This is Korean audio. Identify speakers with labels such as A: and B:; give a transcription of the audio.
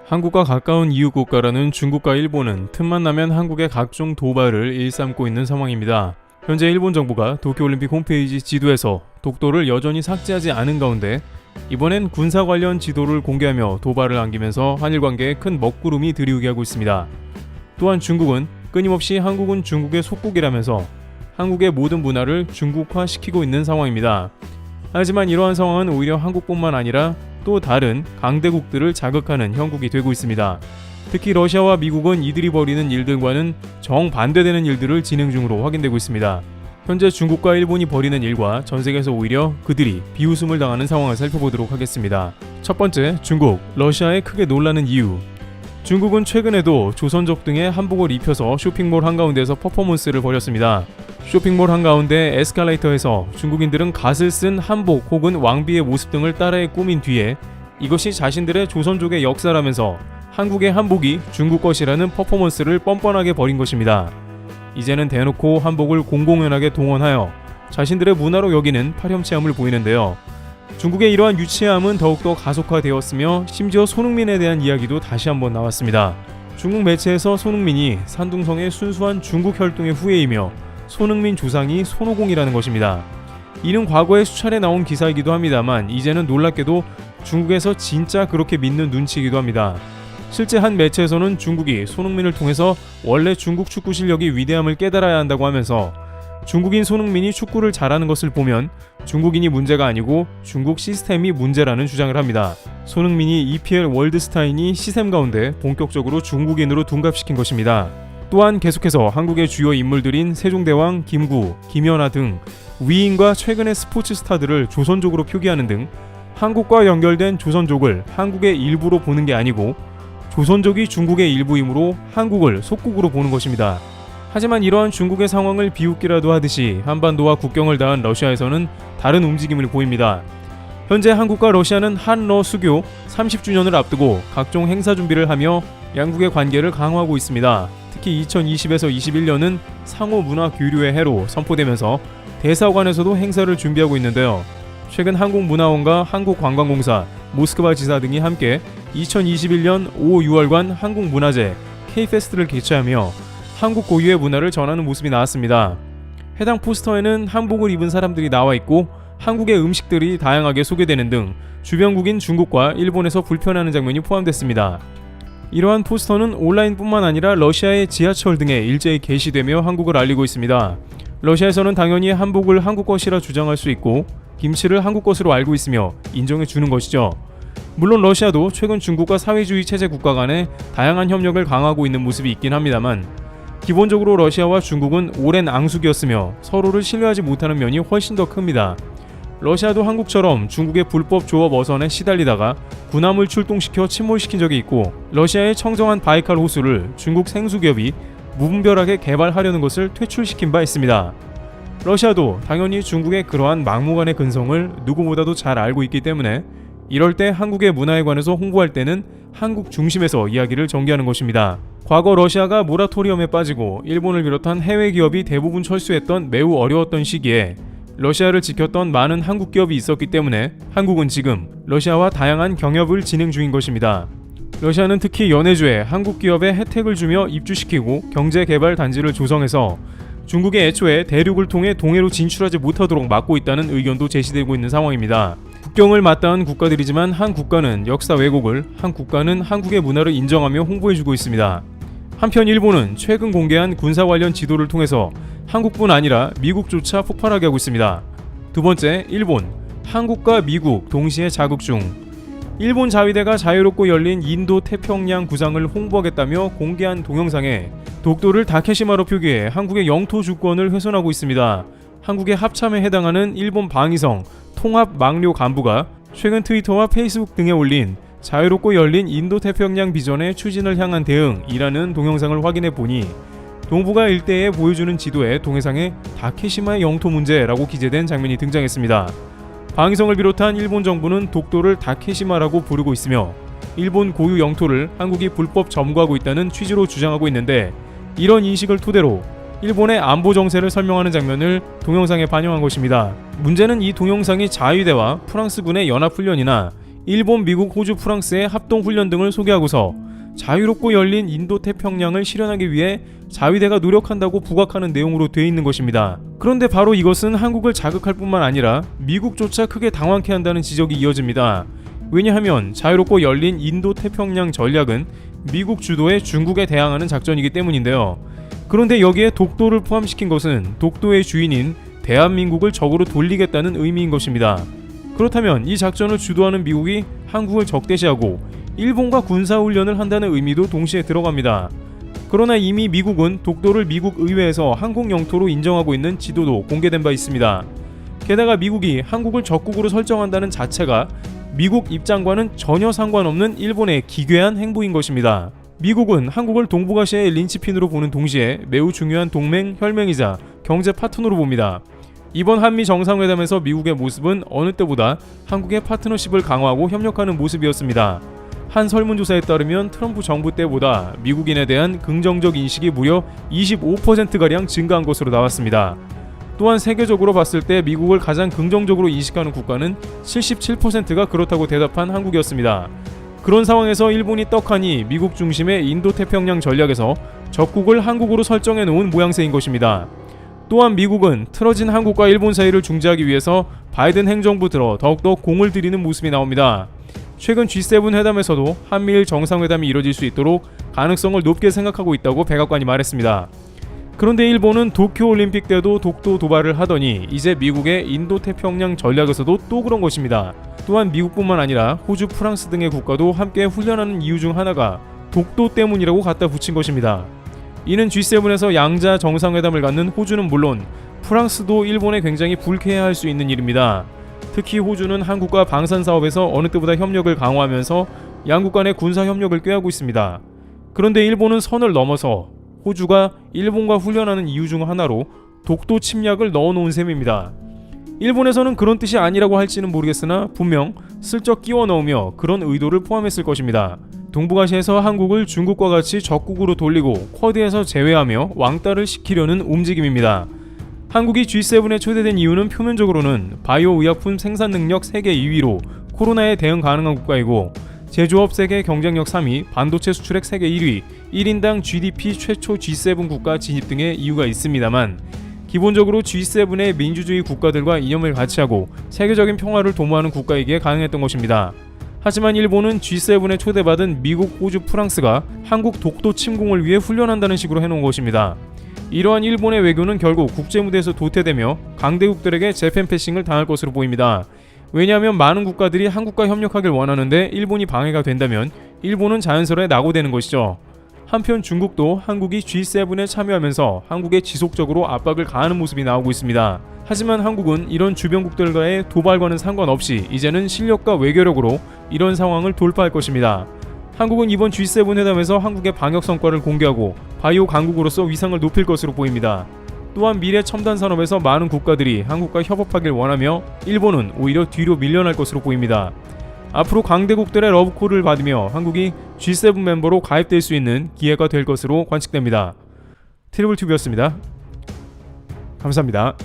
A: 한국과 가까운 이웃 국가라는 중국과 일본은 틈만 나면 한국의 각종 도발을 일삼고 있는 상황입니다. 현재 일본 정부가 도쿄올림픽 홈페이지 지도에서 독도를 여전히 삭제하지 않은 가운데 이번엔 군사 관련 지도를 공개하며 도발을 안기면서 한일 관계에 큰 먹구름이 들이우게 하고 있습니다. 또한 중국은 끊임없이 한국은 중국의 속국이라면서 한국의 모든 문화를 중국화시키고 있는 상황입니다. 하지만 이러한 상황은 오히려 한국뿐만 아니라 또 다른 강대국들을 자극하는 형국이 되고 있습니다. 특히 러시아와 미국은 이들이 벌이는 일들과는 정반대되는 일들을 진행 중으로 확인되고 있습니다. 현재 중국과 일본이 벌이는 일과 전 세계에서 오히려 그들이 비웃음을 당하는 상황을 살펴보도록 하겠습니다. 첫 번째, 중국, 러시아에 크게 놀라는 이유. 중국은 최근에도 조선족 등의 한복을 입혀서 쇼핑몰 한가운데에서 퍼포먼스를 벌였습니다. 쇼핑몰 한가운데 에스컬레이터에서 중국인들은 갓을 쓴 한복 혹은 왕비의 모습 등을 따라해 꾸민 뒤에 이것이 자신들의 조선족의 역사라면서 한국의 한복이 중국 것이라는 퍼포먼스를 뻔뻔하게 벌인 것입니다. 이제는 대놓고 한복을 공공연하게 동원하여 자신들의 문화로 여기는 파렴치함을 보이는데요. 중국의 이러한 유치함은 더욱더 가속화되었으며 심지어 손흥민에 대한 이야기도 다시 한번 나왔습니다. 중국 매체에서 손흥민이 산둥성의 순수한 중국 혈통의 후예이며 손흥민 조상이 손오공이라는 것입니다. 이는 과거에 수차례 나온 기사이기도 합니다만 이제는 놀랍게도 중국에서 진짜 그렇게 믿는 눈치이기도 합니다. 실제 한 매체에서는 중국이 손흥민을 통해서 원래 중국 축구 실력이 위대함을 깨달아야 한다고 하면서 중국인 손흥민이 축구를 잘하는 것을 보면 중국인이 문제가 아니고 중국 시스템이 문제라는 주장을 합니다. 손흥민이 EPL 월드스타인이 시샘 가운데 본격적으로 중국인으로 둔갑시킨 것입니다. 또한 계속해서 한국의 주요 인물들인 세종대왕, 김구, 김연아 등 위인과 최근의 스포츠 스타들을 조선족으로 표기하는 등 한국과 연결된 조선족을 한국의 일부로 보는 게 아니고 조선족이 중국의 일부이므로 한국을 속국으로 보는 것입니다. 하지만 이러한 중국의 상황을 비웃기라도 하듯이 한반도와 국경을 닿은 러시아에서는 다른 움직임을 보입니다. 현재 한국과 러시아는 한러 수교 30주년을 앞두고 각종 행사 준비를 하며 양국의 관계를 강화하고 있습니다. 특히 2020에서 21년은 상호 문화 교류의 해로 선포되면서 대사관에서도 행사를 준비하고 있는데요. 최근 한국문화원과 한국관광공사, 모스크바 지사 등이 함께 2021년 5, 6월간 한국문화제 K-페스트를 개최하며 한국 고유의 문화를 전하는 모습이 나왔습니다. 해당 포스터에는 한복을 입은 사람들이 나와 있고 한국의 음식들이 다양하게 소개되는 등 주변국인 중국과 일본에서 불편해하는 장면이 포함됐습니다. 이러한 포스터는 온라인뿐만 아니라 러시아의 지하철 등에 일제히 게시되며 한국을 알리고 있습니다. 러시아에서는 당연히 한복을 한국 것이라 주장할 수 있고 김치를 한국 것으로 알고 있으며 인정해 주는 것이죠. 물론 러시아도 최근 중국과 사회주의 체제 국가 간에 다양한 협력을 강화하고 있는 모습이 있긴 합니다만 기본적으로 러시아와 중국은 오랜 앙숙이었으며 서로를 신뢰하지 못하는 면이 훨씬 더 큽니다. 러시아도 한국처럼 중국의 불법 조업 어선에 시달리다가 군함을 출동시켜 침몰시킨 적이 있고 러시아의 청정한 바이칼 호수를 중국 생수기업이 무분별하게 개발하려는 것을 퇴출시킨 바 있습니다. 러시아도 당연히 중국의 그러한 막무가내 근성을 누구보다도 잘 알고 있기 때문에 이럴 때 한국의 문화에 관해서 홍보할 때는 한국 중심에서 이야기를 전개하는 것입니다. 과거 러시아가 모라토리엄에 빠지고 일본을 비롯한 해외 기업이 대부분 철수했던 매우 어려웠던 시기에 러시아를 지켰던 많은 한국 기업이 있었기 때문에 한국은 지금 러시아와 다양한 경협을 진행 중인 것입니다. 러시아는 특히 연해주에 한국 기업에 혜택을 주며 입주시키고 경제개발 단지를 조성해서 중국이 애초에 대륙을 통해 동해로 진출하지 못하도록 막고 있다는 의견도 제시되고 있는 상황입니다. 국경을 맞닿은 국가들이지만 한 국가는 역사 왜곡을, 한 국가는 한국의 문화를 인정하며 홍보해주고 있습니다. 한편 일본은 최근 공개한 군사 관련 지도를 통해서 한국뿐 아니라 미국조차 폭발하게 하고 있습니다. 두 번째, 일본. 한국과 미국 동시에 자극 중. 일본 자위대가 자유롭고 열린 인도 태평양 구상을 홍보하겠다며 공개한 동영상에 독도를 다케시마로 표기해 한국의 영토 주권을 훼손하고 있습니다. 한국의 합참에 해당하는 일본 방위성 통합망료 간부가 최근 트위터와 페이스북 등에 올린 자유롭고 열린 인도 태평양 비전의 추진을 향한 대응이라는 동영상을 확인해 보니 동북아 일대에 보여주는 지도에 동해상에 다케시마의 영토 문제라고 기재된 장면이 등장했습니다. 방위성을 비롯한 일본 정부는 독도를 다케시마라고 부르고 있으며 일본 고유 영토를 한국이 불법 점거하고 있다는 취지로 주장하고 있는데 이런 인식을 토대로 일본의 안보 정세를 설명하는 장면을 동영상에 반영한 것입니다. 문제는 이 동영상이 자위대와 프랑스군의 연합훈련이나 일본, 미국, 호주, 프랑스의 합동훈련 등을 소개하고서 자유롭고 열린 인도태평양을 실현하기 위해 자위대가 노력한다고 부각하는 내용으로 되어 있는 것입니다. 그런데 바로 이것은 한국을 자극할 뿐만 아니라 미국조차 크게 당황케 한다는 지적이 이어집니다. 왜냐하면 자유롭고 열린 인도태평양 전략은 미국 주도의 중국에 대항하는 작전이기 때문인데요. 그런데 여기에 독도를 포함시킨 것은 독도의 주인인 대한민국을 적으로 돌리겠다는 의미인 것입니다. 그렇다면 이 작전을 주도하는 미국이 한국을 적대시하고 일본과 군사훈련을 한다는 의미도 동시에 들어갑니다. 그러나 이미 미국은 독도를 미국 의회에서 한국 영토로 인정하고 있는 지도도 공개된 바 있습니다. 게다가 미국이 한국을 적국으로 설정한다는 자체가 미국 입장과는 전혀 상관없는 일본의 기괴한 행보인 것입니다. 미국은 한국을 동북아시아의 린치핀으로 보는 동시에 매우 중요한 동맹, 혈맹이자 경제 파트너로 봅니다. 이번 한미 정상회담에서 미국의 모습은 어느 때보다 한국의 파트너십을 강화하고 협력하는 모습이었습니다. 한 설문조사에 따르면 트럼프 정부 때보다 미국인에 대한 긍정적 인식이 무려 25%가량 증가한 것으로 나왔습니다. 또한 세계적으로 봤을 때 미국을 가장 긍정적으로 인식하는 국가는 77%가 그렇다고 대답한 한국이었습니다. 그런 상황에서 일본이 떡하니 미국 중심의 인도태평양 전략에서 적국을 한국으로 설정해 놓은 모양새인 것입니다. 또한 미국은 틀어진 한국과 일본 사이를 중재하기 위해서 바이든 행정부 들어 더욱더 공을 들이는 모습이 나옵니다. 최근 G7 회담에서도 한미일 정상회담이 이뤄질 수 있도록 가능성을 높게 생각하고 있다고 백악관이 말했습니다. 그런데 일본은 도쿄올림픽 때도 독도 도발을 하더니 이제 미국의 인도태평양 전략에서도 또 그런 것입니다. 또한 미국뿐만 아니라 호주, 프랑스 등의 국가도 함께 훈련하는 이유 중 하나가 독도 때문이라고 갖다 붙인 것입니다. 이는 G7에서 양자 정상회담을 갖는 호주는 물론 프랑스도 일본에 굉장히 불쾌해할 수 있는 일입니다. 특히 호주는 한국과 방산 사업에서 어느 때보다 협력을 강화하면서 양국 간의 군사 협력을 꾀하고 있습니다. 그런데 일본은 선을 넘어서 호주가 일본과 훈련하는 이유 중 하나로 독도 침략을 넣어놓은 셈입니다. 일본에서는 그런 뜻이 아니라고 할지는 모르겠으나 분명 슬쩍 끼워 넣으며 그런 의도를 포함했을 것입니다. 동북아시아에서 한국을 중국과 같이 적국으로 돌리고 쿼드에서 제외하며 왕따를 시키려는 움직임입니다. 한국이 G7에 초대된 이유는 표면적으로는 바이오 의약품 생산 능력 세계 2위로 코로나에 대응 가능한 국가이고 제조업 세계 경쟁력 3위, 반도체 수출액 세계 1위, 1인당 GDP 최초 G7 국가 진입 등의 이유가 있습니다만 기본적으로 G7의 민주주의 국가들과 이념을 같이 하고 세계적인 평화를 도모하는 국가이기에 가능했던 것입니다. 하지만 일본은 G7에 초대받은 미국, 호주, 프랑스가 한국 독도 침공을 위해 훈련한다는 식으로 해놓은 것입니다. 이러한 일본의 외교는 결국 국제무대에서 도태되며 강대국들에게 재팬패싱을 당할 것으로 보입니다. 왜냐하면 많은 국가들이 한국과 협력하길 원하는데 일본이 방해가 된다면 일본은 자연스레 낙오되는 것이죠. 한편 중국도 한국이 G7에 참여하면서 한국에 지속적으로 압박을 가하는 모습이 나오고 있습니다. 하지만 한국은 이런 주변국들과의 도발과는 상관없이 이제는 실력과 외교력으로 이런 상황을 돌파할 것입니다. 한국은 이번 G7 회담에서 한국의 방역 성과를 공개하고 바이오 강국으로서 위상을 높일 것으로 보입니다. 또한 미래 첨단 산업에서 많은 국가들이 한국과 협업하길 원하며 일본은 오히려 뒤로 밀려날 것으로 보입니다. 앞으로 강대국들의 러브콜을 받으며 한국이 G7 멤버로 가입될 수 있는 기회가 될 것으로 관측됩니다. 트리블튜브였습니다. 감사합니다.